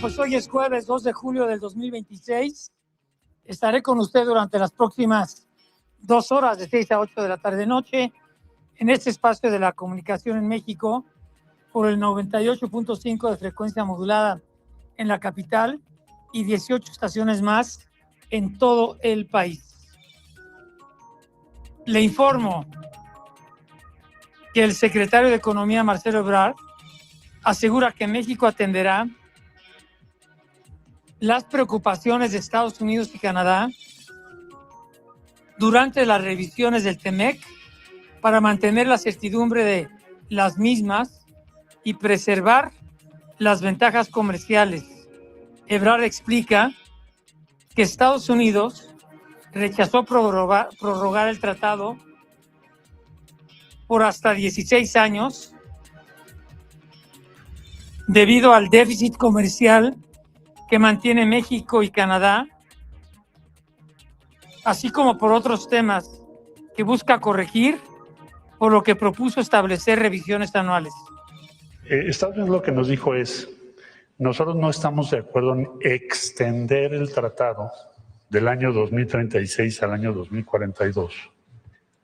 Pues hoy es jueves 2 de julio del 2026. Estaré con usted durante las próximas 2 horas, de 6 a 8 de la tarde-noche, en este espacio de la comunicación en México, por el 98.5 de frecuencia modulada en la capital y 18 estaciones más en todo el país. Le informo que el secretario de Economía, Marcelo Ebrard, asegura que México atenderá las preocupaciones de Estados Unidos y Canadá durante las revisiones del TEMEC para mantener la certidumbre de las mismas y preservar las ventajas comerciales. Ebrard explica que Estados Unidos rechazó prorrogar el tratado por hasta 16 años debido al déficit comercial que mantiene México y Canadá, así como por otros temas que busca corregir, por lo que propuso establecer revisiones anuales. Estados Unidos lo que nos dijo es, nosotros no estamos de acuerdo en extender el tratado del año 2036 al año 2042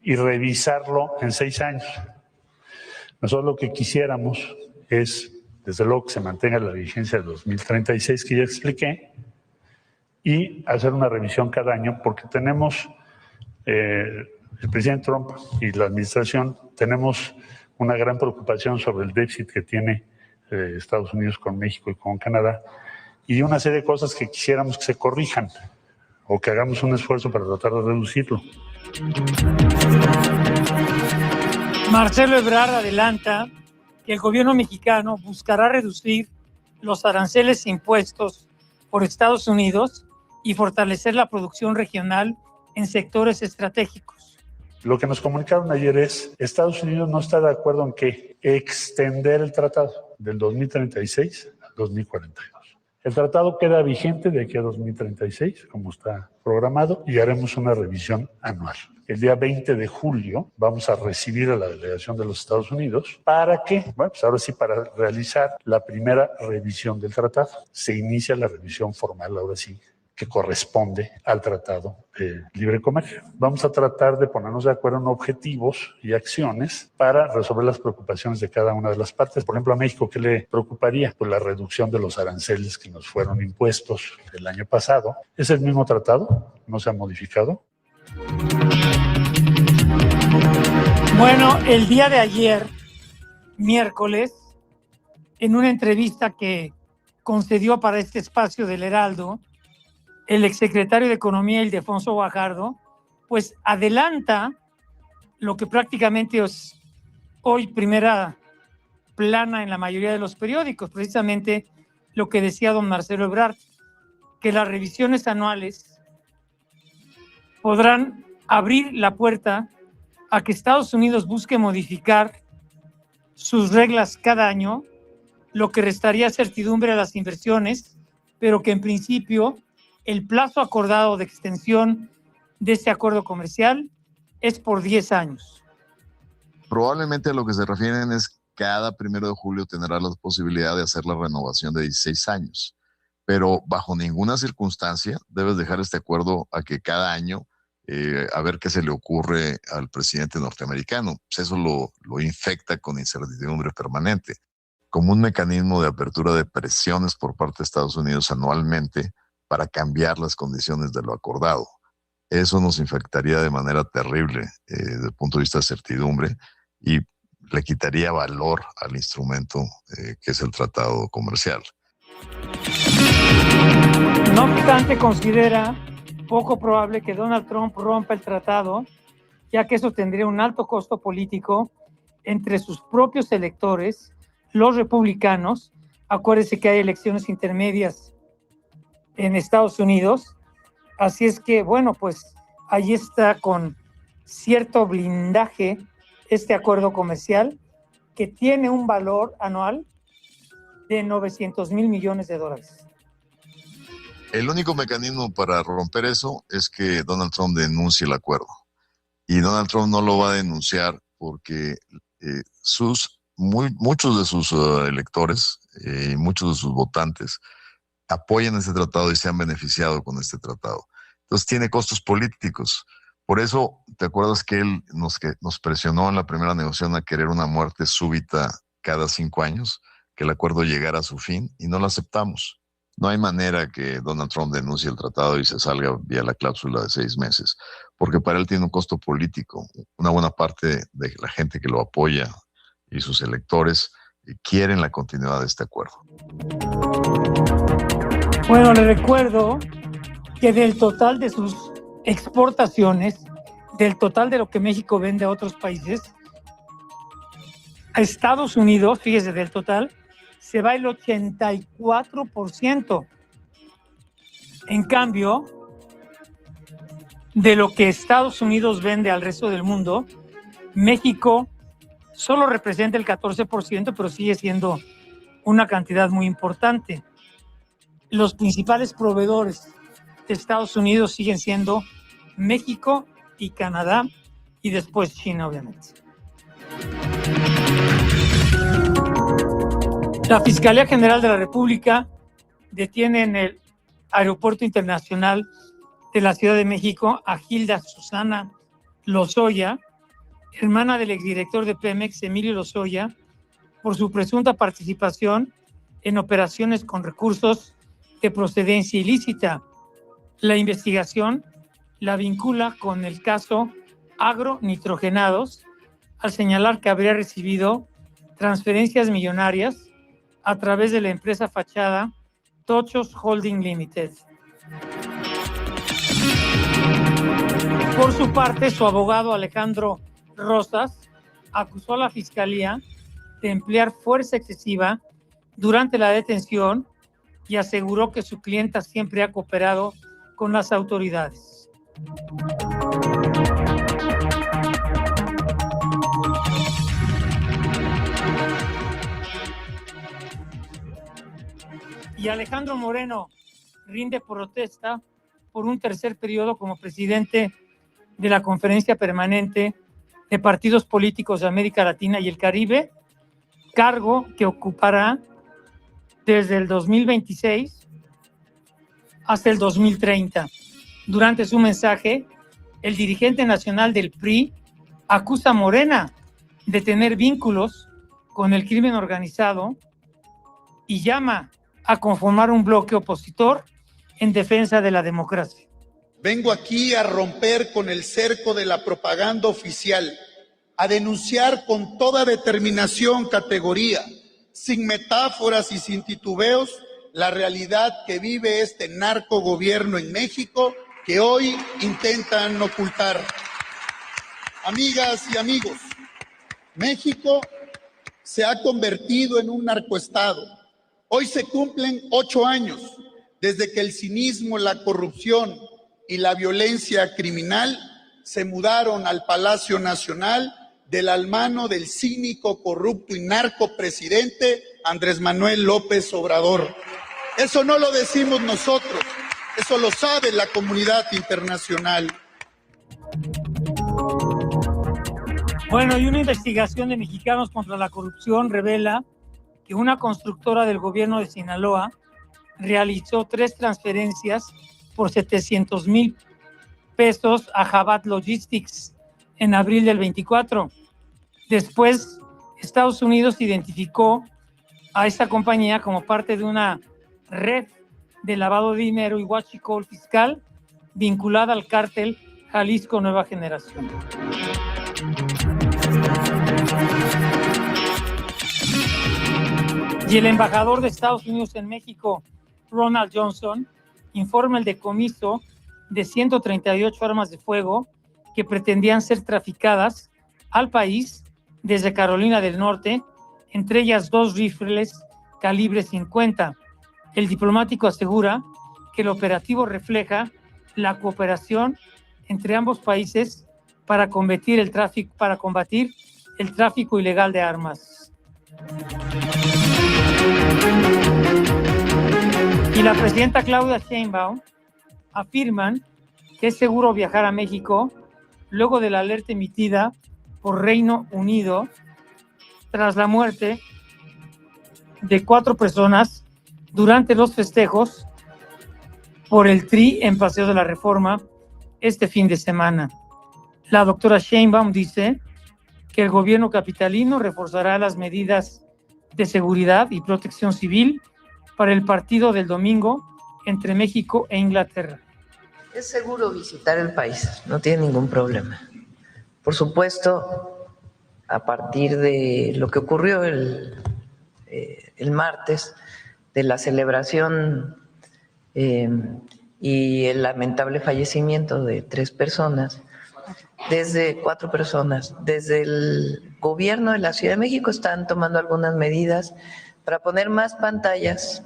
y revisarlo en 6 años. Nosotros lo que quisiéramos es, desde luego, que se mantenga la vigencia de 2036 que ya expliqué y hacer una revisión cada año porque tenemos, el presidente Trump y la administración, tenemos una gran preocupación sobre el déficit que tiene Estados Unidos con México y con Canadá y una serie de cosas que quisiéramos que se corrijan o que hagamos un esfuerzo para tratar de reducirlo. Marcelo Ebrard adelanta que el gobierno mexicano buscará reducir los aranceles impuestos por Estados Unidos y fortalecer la producción regional en sectores estratégicos. Lo que nos comunicaron ayer es, Estados Unidos no está de acuerdo en que extender el tratado del 2036 al 2042. El tratado queda vigente de aquí a 2036, como está programado, y haremos una revisión anual. El día 20 de julio vamos a recibir a la delegación de los Estados Unidos para que, bueno, pues ahora sí, para realizar la primera revisión del tratado. Se inicia la revisión formal, ahora sí, que corresponde al Tratado de Libre Comercio. Vamos a tratar de ponernos de acuerdo en objetivos y acciones para resolver las preocupaciones de cada una de las partes. Por ejemplo, a México, ¿qué le preocuparía? Pues la reducción de los aranceles que nos fueron impuestos el año pasado. Es el mismo tratado, no se ha modificado. Bueno, el día de ayer, miércoles, en una entrevista que concedió para este espacio del Heraldo, el exsecretario de Economía, Ildefonso Guajardo, pues adelanta lo que prácticamente es hoy primera plana en la mayoría de los periódicos, precisamente lo que decía don Marcelo Ebrard, que las revisiones anuales podrán abrir la puerta a que Estados Unidos busque modificar sus reglas cada año, lo que restaría certidumbre a las inversiones, pero que en principio el plazo acordado de extensión de este acuerdo comercial es por 10 años. Probablemente a lo que se refieren es cada 1 de julio tendrá la posibilidad de hacer la renovación de 16 años, pero bajo ninguna circunstancia debes dejar este acuerdo a que cada año a ver qué se le ocurre al presidente norteamericano. Pues eso lo infecta con incertidumbre permanente. Como un mecanismo de apertura de presiones por parte de Estados Unidos anualmente para cambiar las condiciones de lo acordado. Eso nos infectaría de manera terrible desde el punto de vista de certidumbre y le quitaría valor al instrumento que es el tratado comercial. No obstante, considera poco probable que Donald Trump rompa el tratado, ya que eso tendría un alto costo político entre sus propios electores, los republicanos. Acuérdese que hay elecciones intermedias en Estados Unidos, así es que, bueno, pues ahí está con cierto blindaje este acuerdo comercial que tiene un valor anual de $900 mil millones. El único mecanismo para romper eso es que Donald Trump denuncie el acuerdo. Y Donald Trump no lo va a denunciar porque muchos de sus electores y muchos de sus votantes apoyen este tratado y se han beneficiado con este tratado. Entonces tiene costos políticos. Por eso, ¿te acuerdas que él nos presionó en la primera negociación a querer una muerte súbita cada 5 años? Que el acuerdo llegara a su fin y no lo aceptamos. No hay manera que Donald Trump denuncie el tratado y se salga vía la cláusula de 6 meses, porque para él tiene un costo político. Una buena parte de la gente que lo apoya y sus electores quieren la continuidad de este acuerdo. Bueno, le recuerdo que del total de sus exportaciones, del total de lo que México vende a otros países, a Estados Unidos, fíjese, del total, se va el 84%. En cambio, de lo que Estados Unidos vende al resto del mundo, México solo representa el 14%, pero sigue siendo una cantidad muy importante. Los principales proveedores de Estados Unidos siguen siendo México y Canadá, y después China, obviamente. La Fiscalía General de la República detiene en el Aeropuerto Internacional de la Ciudad de México a Hilda Susana Lozoya, hermana del exdirector de Pemex, Emilio Lozoya, por su presunta participación en operaciones con recursos de procedencia ilícita. La investigación la vincula con el caso Agronitrogenados, al señalar que habría recibido transferencias millonarias a través de la empresa fachada Tochos Holding Limited. Por su parte, su abogado Alejandro Rosas acusó a la Fiscalía de emplear fuerza excesiva durante la detención y aseguró que su clienta siempre ha cooperado con las autoridades. Y Alejandro Moreno rinde protesta por un tercer periodo como presidente de la Conferencia Permanente de Partidos Políticos de América Latina y el Caribe, cargo que ocupará desde el 2026 hasta el 2030. Durante su mensaje, el dirigente nacional del PRI acusa a Morena de tener vínculos con el crimen organizado y llama a conformar un bloque opositor en defensa de la democracia. Vengo aquí a romper con el cerco de la propaganda oficial, a denunciar con toda determinación, categoría, sin metáforas y sin titubeos, la realidad que vive este narcogobierno en México que hoy intentan ocultar. Amigas y amigos, México se ha convertido en un narcoestado. Hoy se cumplen 8 años desde que el cinismo, la corrupción y la violencia criminal se mudaron al Palacio Nacional de la mano del cínico, corrupto y narcopresidente Andrés Manuel López Obrador. Eso no lo decimos nosotros, eso lo sabe la comunidad internacional. Bueno, y una investigación de Mexicanos contra la Corrupción revela que una constructora del gobierno de Sinaloa realizó 3 transferencias por 700,000 pesos a Jabat Logistics en abril del 24. Después, Estados Unidos identificó a esta compañía como parte de una red de lavado de dinero y huachicol fiscal vinculada al cártel Jalisco Nueva Generación. Y el embajador de Estados Unidos en México, Ronald Johnson, informa el decomiso de 138 armas de fuego que pretendían ser traficadas al país desde Carolina del Norte, entre ellas 2 rifles calibre 50. El diplomático asegura que el operativo refleja la cooperación entre ambos países para combatir el tráfico ilegal de armas. Y la presidenta Claudia Sheinbaum afirman que es seguro viajar a México luego de la alerta emitida por Reino Unido tras la muerte de 4 personas durante los festejos por el Tri en Paseo de la Reforma este fin de semana. La doctora Sheinbaum dice que el gobierno capitalino reforzará las medidas de seguridad y protección civil para el partido del domingo entre México e Inglaterra. Es seguro visitar el país, no tiene ningún problema. Por supuesto, a partir de lo que ocurrió el martes, de la celebración y el lamentable fallecimiento de 4 personas, desde el gobierno de la Ciudad de México están tomando algunas medidas para poner más pantallas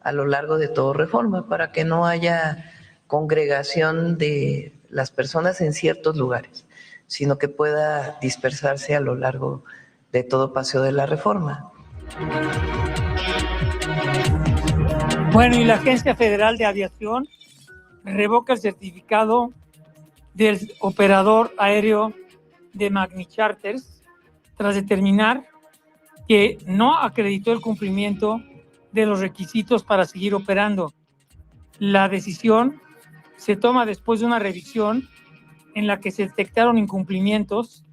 a lo largo de todo Reforma, para que no haya congregación de las personas en ciertos lugares, sino que pueda dispersarse a lo largo de todo Paseo de la Reforma. Bueno, y la Agencia Federal de Aviación revoca el certificado del operador aéreo de Magni Charters tras determinar que no acreditó el cumplimiento de los requisitos para seguir operando. La decisión se toma después de una revisión en la que se detectaron incumplimientos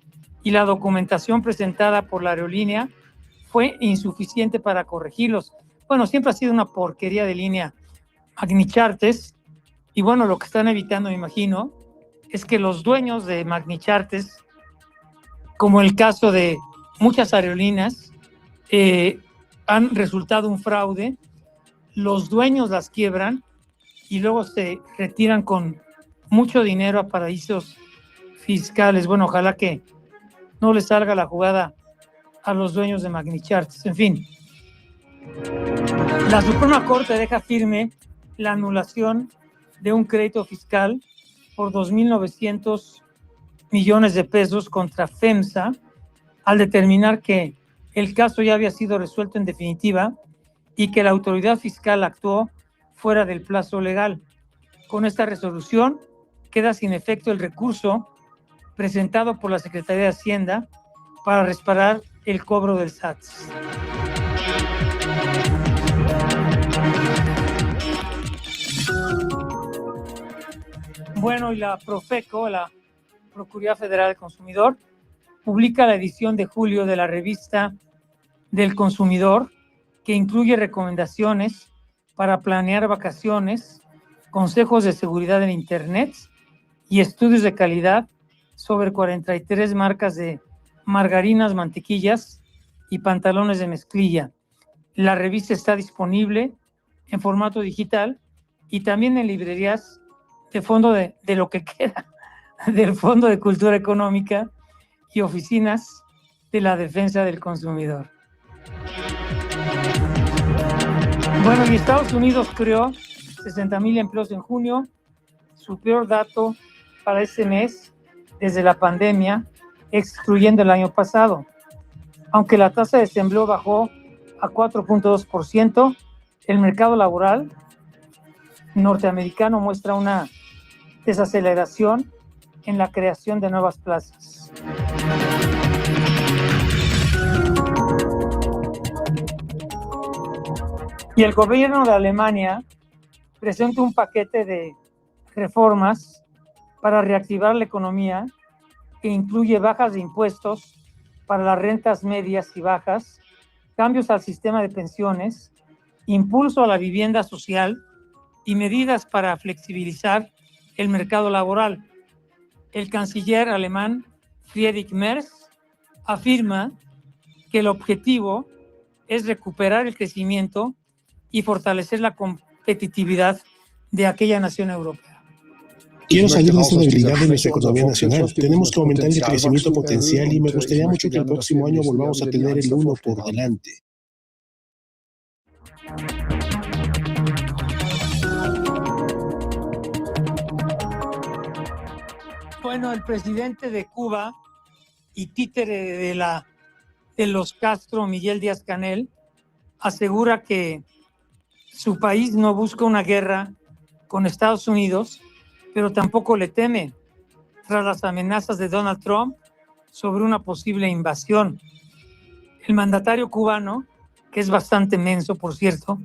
y la documentación presentada por la aerolínea fue insuficiente para corregirlos. Bueno, siempre ha sido una porquería de línea Magni Charters, y bueno, lo que están evitando, me imagino, es que los dueños de Magni Charters, como el caso de muchas aerolíneas, han resultado un fraude, los dueños las quiebran y luego se retiran con mucho dinero a paraísos fiscales. Bueno, ojalá que no les salga la jugada a los dueños de Magni Charters. En fin, la Suprema Corte deja firme la anulación de un crédito fiscal por 2.900 millones de pesos contra FEMSA al determinar que el caso ya había sido resuelto en definitiva y que la autoridad fiscal actuó fuera del plazo legal. Con esta resolución queda sin efecto el recurso presentado por la Secretaría de Hacienda para respaldar el cobro del SAT. Bueno, y la Profeco, la Procuraduría Federal del Consumidor, publica la edición de julio de la revista del consumidor, que incluye recomendaciones para planear vacaciones, consejos de seguridad en Internet y estudios de calidad sobre 43 marcas de margarinas, mantequillas y pantalones de mezclilla. La revista está disponible en formato digital y también en librerías de fondo de lo que queda del Fondo de Cultura Económica y oficinas de la defensa del consumidor. Bueno, y Estados Unidos creó 60,000 empleos en junio, su peor dato para este mes desde la pandemia, excluyendo el año pasado. Aunque la tasa de desempleo bajó a 4.2%, el mercado laboral norteamericano muestra una desaceleración en la creación de nuevas plazas. Y el gobierno de Alemania presenta un paquete de reformas para reactivar la economía que incluye bajas de impuestos para las rentas medias y bajas, cambios al sistema de pensiones, impulso a la vivienda social y medidas para flexibilizar el mercado laboral. El canciller alemán Friedrich Merz afirma que el objetivo es recuperar el crecimiento y fortalecer la competitividad de aquella nación europea. Quiero salir de esta debilidad de nuestra economía nacional. Tenemos que aumentar el crecimiento potencial y me gustaría mucho que el próximo año volvamos a tener el 1 por delante. Bueno, el presidente de Cuba y títere de los Castro, Miguel Díaz-Canel, asegura que su país no busca una guerra con Estados Unidos, pero tampoco le teme tras las amenazas de Donald Trump sobre una posible invasión. El mandatario cubano, que es bastante menso, por cierto,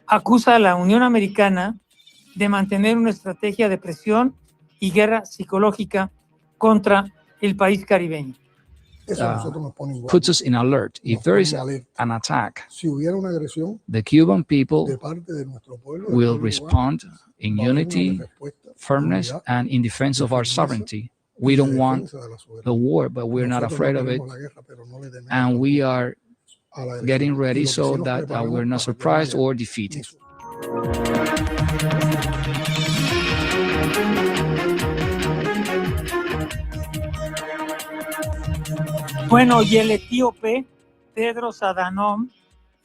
acusa a la Unión Americana de mantener una estrategia de presión y guerra psicológica contra el país caribeño. Puts us in alert. If there is an attack, the Cuban people will respond in unity, firmness, and in defense of our sovereignty. We don't want the war, but we're not afraid of it, and we are getting ready so that we're not surprised or defeated. Bueno, y el etíope Tedros Adhanom,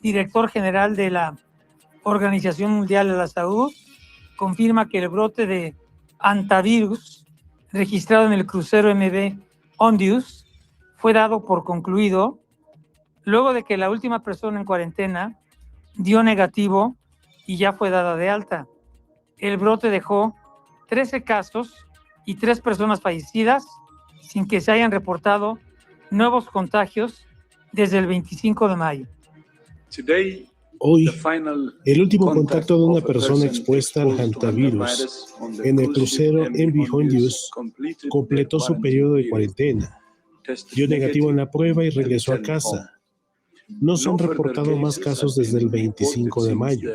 director general de la Organización Mundial de la Salud, confirma que el brote de hantavirus registrado en el crucero MV Ondius fue dado por concluido luego de que la última persona en cuarentena dio negativo y ya fue dada de alta. El brote dejó 13 casos y 3 personas fallecidas sin que se hayan reportado nuevos contagios desde el 25 de mayo. Hoy, el último contacto de una persona expuesta al hantavirus en el crucero MV Ondius completó su periodo de cuarentena, dio negativo en la prueba y regresó a casa. No se han reportado más casos desde el 25 de mayo.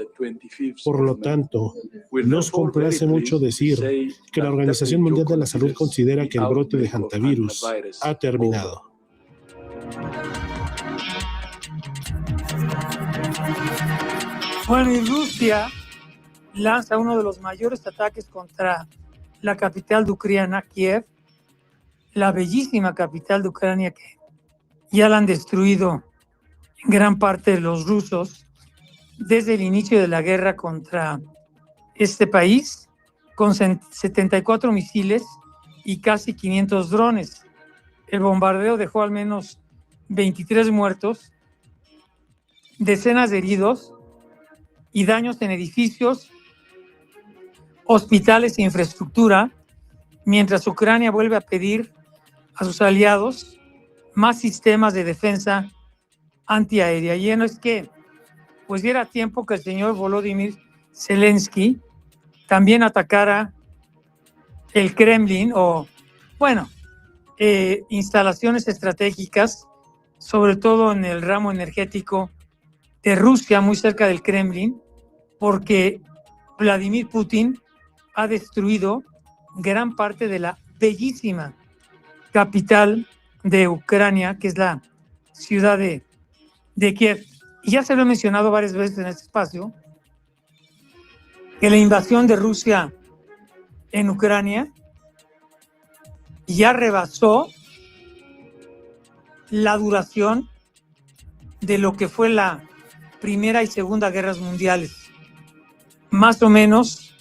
Por lo tanto, nos complace mucho decir que la Organización Mundial de la Salud considera que el brote de hantavirus ha terminado. Bueno, y Rusia lanza uno de los mayores ataques contra la capital de Ucrania, Kiev, la bellísima capital de Ucrania que ya la han destruido en gran parte de los rusos desde el inicio de la guerra contra este país, con 74 misiles y casi 500 drones. El bombardeo dejó al menos 23 muertos, decenas de heridos y daños en edificios, hospitales e infraestructura, mientras Ucrania vuelve a pedir a sus aliados más sistemas de defensa antiaérea. Y no es que, pues ya era tiempo que el señor Volodymyr Zelensky también atacara el Kremlin o, bueno, instalaciones estratégicas, sobre todo en el ramo energético de Rusia, muy cerca del Kremlin, porque Vladimir Putin ha destruido gran parte de la bellísima capital de Ucrania, que es la ciudad de Kiev. Y ya se lo he mencionado varias veces en este espacio, que la invasión de Rusia en Ucrania ya rebasó la duración de lo que fue la Primera y Segunda Guerras Mundiales. Más o menos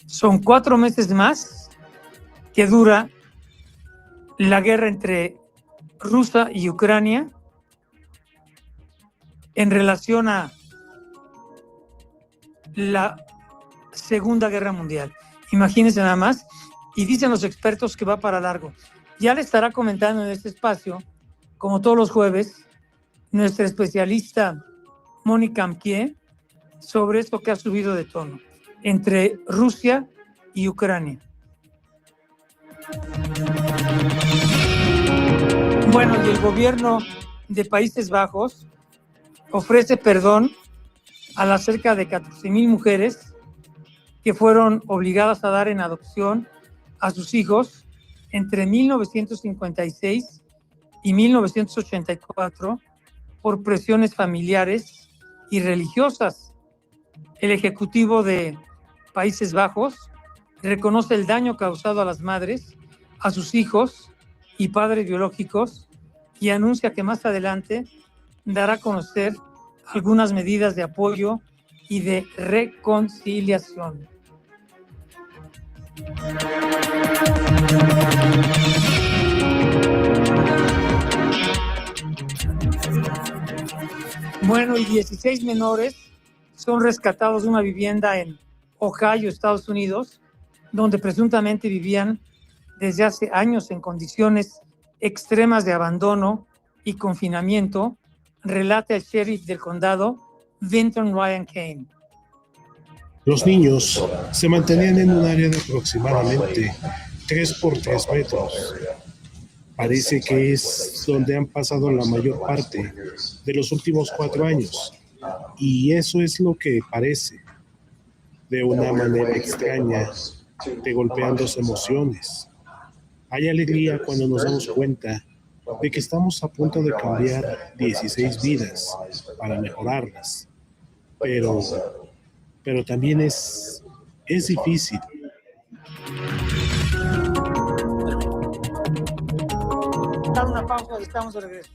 son 4 meses más que dura la guerra entre Rusia y Ucrania en relación a la Segunda Guerra Mundial. Imagínense nada más, y dicen los expertos que va para largo. Ya le estará comentando en este espacio, como todos los jueves, nuestra especialista Mónica Amquié sobre esto que ha subido de tono entre Rusia y Ucrania. Bueno, y el gobierno de Países Bajos ofrece perdón a las cerca de 14,000 mujeres que fueron obligadas a dar en adopción a sus hijos entre 1956 y 1984 por presiones familiares y religiosas. El Ejecutivo de Países Bajos reconoce el daño causado a las madres, a sus hijos y padres biológicos y anuncia que más adelante dará a conocer algunas medidas de apoyo y de reconciliación. Bueno, y 16 menores son rescatados de una vivienda en Ohio, Estados Unidos, donde presuntamente vivían desde hace años en condiciones extremas de abandono y confinamiento, relata el sheriff del condado, Vinton Ryan Kane. Los niños se mantenían en un área de aproximadamente 3 por 3 metros. Parece que es donde han pasado la mayor parte de los últimos 4 años. Y eso es lo que parece, de una manera extraña, te golpean dos emociones. Hay alegría cuando nos damos cuenta de que estamos a punto de cambiar 16 vidas para mejorarlas. Pero también es difícil. Dar una pausa, estamos de regreso.